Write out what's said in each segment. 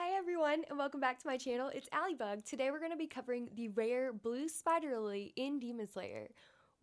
Hi everyone and welcome back to my channel. It's Allybug. Today we're going to be covering the rare blue spider lily in Demon Slayer.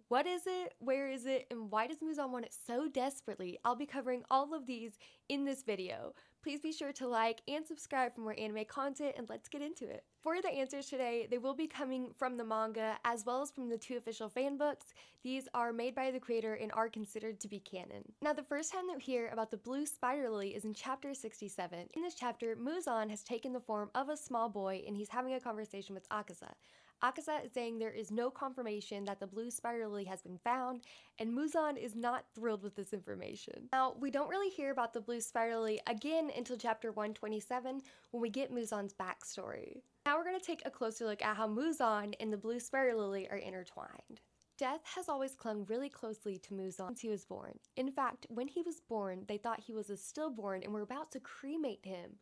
What is it, where is it, and why does Muzan want it so desperately? I'll be covering all of these in this video. Please be sure to like and subscribe for more anime content, and let's get into it. For the answers today, they will be coming from the manga as well as from the 2 official fan books. These are made by the creator and are considered to be canon. Now, the first time that we hear about the blue spider lily is in chapter 67. In this chapter, Muzan has taken the form of a small boy and he's having a conversation with Akaza. Akaza is saying there is no confirmation that the blue spider lily has been found, and Muzan is not thrilled with this information. Now, we don't really hear about the blue spider lily again until chapter 127 when we get Muzan's backstory. Now we're going to take a closer look at how Muzan and the blue spider lily are intertwined. Death has always clung really closely to Muzan since he was born. In fact, when he was born, they thought he was a stillborn and were about to cremate him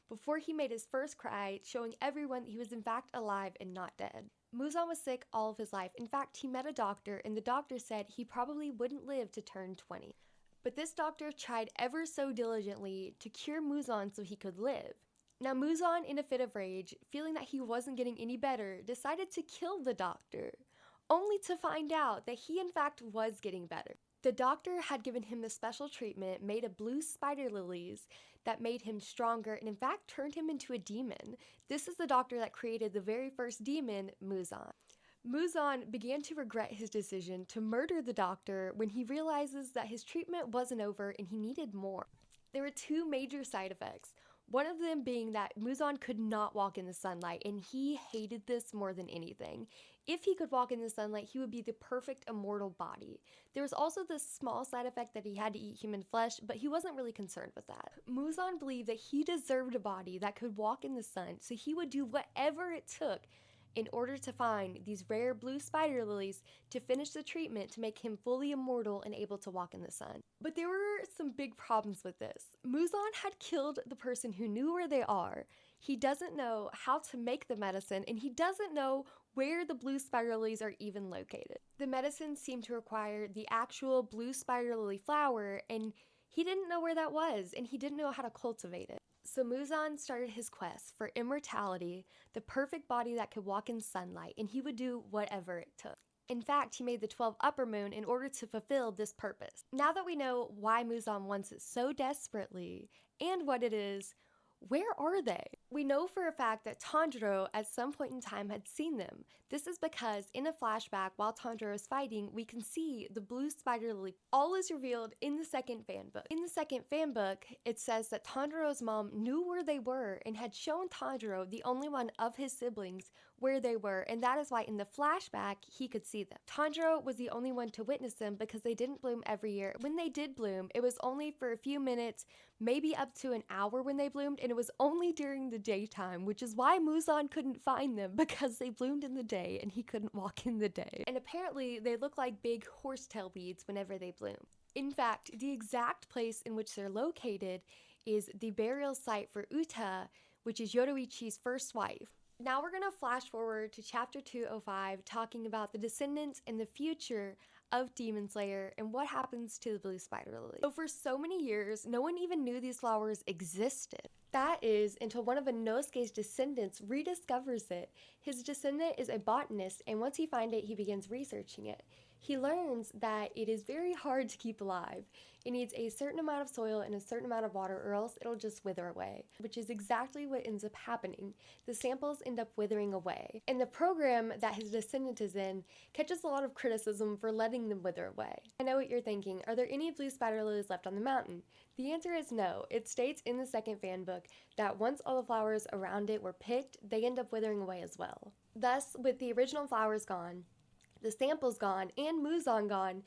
before he made his first cry, showing everyone that he was in fact alive and not dead. Muzan was sick all of his life. In fact, he met a doctor, and the doctor said he probably wouldn't live to turn 20. But this doctor tried ever so diligently to cure Muzan so he could live. Now, Muzan, in a fit of rage, feeling that he wasn't getting any better, decided to kill the doctor, only to find out that he in fact was getting better. The doctor had given him the special treatment made of blue spider lilies that made him stronger and in fact turned him into a demon. This is the doctor that created the very first demon, Muzan. Muzan began to regret his decision to murder the doctor when he realizes that his treatment wasn't over and he needed more. There were 2 major side effects. One of them being that Muzan could not walk in the sunlight, and he hated this more than anything. If he could walk in the sunlight, he would be the perfect immortal body. There was also this small side effect that he had to eat human flesh, but he wasn't really concerned with that. Muzan believed that he deserved a body that could walk in the sun, so he would do whatever it took in order to find these rare blue spider lilies to finish the treatment to make him fully immortal and able to walk in the sun. But there were some big problems with this. Muzan had killed the person who knew where they are. He doesn't know how to make the medicine, and he doesn't know where the blue spider lilies are even located. The medicine seemed to require the actual blue spider lily flower, and he didn't know where that was, and he didn't know how to cultivate it. So Muzan started his quest for immortality, the perfect body that could walk in sunlight, and he would do whatever it took. In fact, he made the 12 upper moon in order to fulfill this purpose. Now that we know why Muzan wants it so desperately, and what it is, where are they? We know for a fact that Tanjiro at some point in time had seen them. This is because in a flashback while Tanjiro is fighting, we can see the blue spider lily. All is revealed in the second fan book. In the second fan book, it says that Tanjiro's mom knew where they were and had shown Tanjiro, the only one of his siblings, where they were, and that is why in the flashback he could see them. Tanjiro was the only one to witness them because they didn't bloom every year. When they did bloom, it was only for a few minutes, maybe up to an hour when they bloomed, and it was only during the daytime, which is why Muzan couldn't find them, because they bloomed in the day and he couldn't walk in the day. And apparently they look like big horsetail weeds whenever they bloom. In fact, the exact place in which they're located is the burial site for Uta, which is Yoruichi's first wife. Now we're going to flash forward to chapter 205, talking about the descendants and the future of Demon Slayer and what happens to the blue spider lily. So for so many years, no one even knew these flowers existed. That is until one of Inosuke's descendants rediscovers it. His descendant is a botanist, and once he finds it, he begins researching it. He learns that it is very hard to keep alive. It needs a certain amount of soil and a certain amount of water, or else it'll just wither away, which is exactly what ends up happening. The samples end up withering away, and the program that his descendant is in catches a lot of criticism for letting them wither away. I know what you're thinking, are there any blue spider lilies left on the mountain? The answer is no. It states in the second fan book that once all the flowers around it were picked, they end up withering away as well. Thus, with the original flowers gone, the samples gone, and Muzan gone,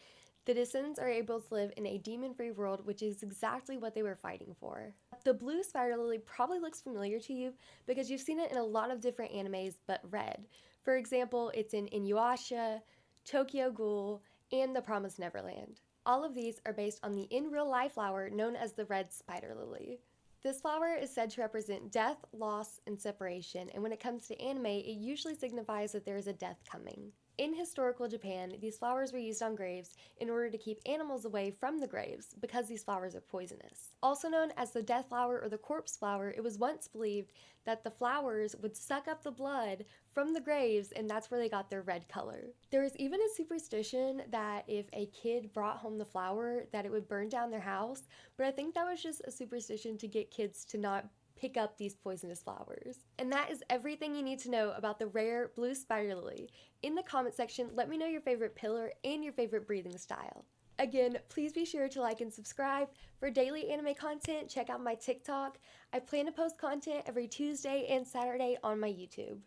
the descendants are able to live in a demon-free world, which is exactly what they were fighting for. The blue spider lily probably looks familiar to you because you've seen it in a lot of different animes, but red. For example, it's in Inuyasha, Tokyo Ghoul, and The Promised Neverland. All of these are based on the in-real-life flower known as the red spider lily. This flower is said to represent death, loss, and separation, and when it comes to anime, it usually signifies that there is a death coming. In historical Japan, these flowers were used on graves in order to keep animals away from the graves because these flowers are poisonous. Also known as the death flower or the corpse flower, it was once believed that the flowers would suck up the blood from the graves, and that's where they got their red color. There was even a superstition that if a kid brought home the flower, that it would burn down their house, but I think that was just a superstition to get kids to not pick up these poisonous flowers. And that is everything you need to know about the rare blue spider lily. In the comment section, let me know your favorite pillar and your favorite breathing style. Again, please be sure to like and subscribe. For daily anime content, check out my TikTok. I plan to post content every Tuesday and Saturday on my YouTube.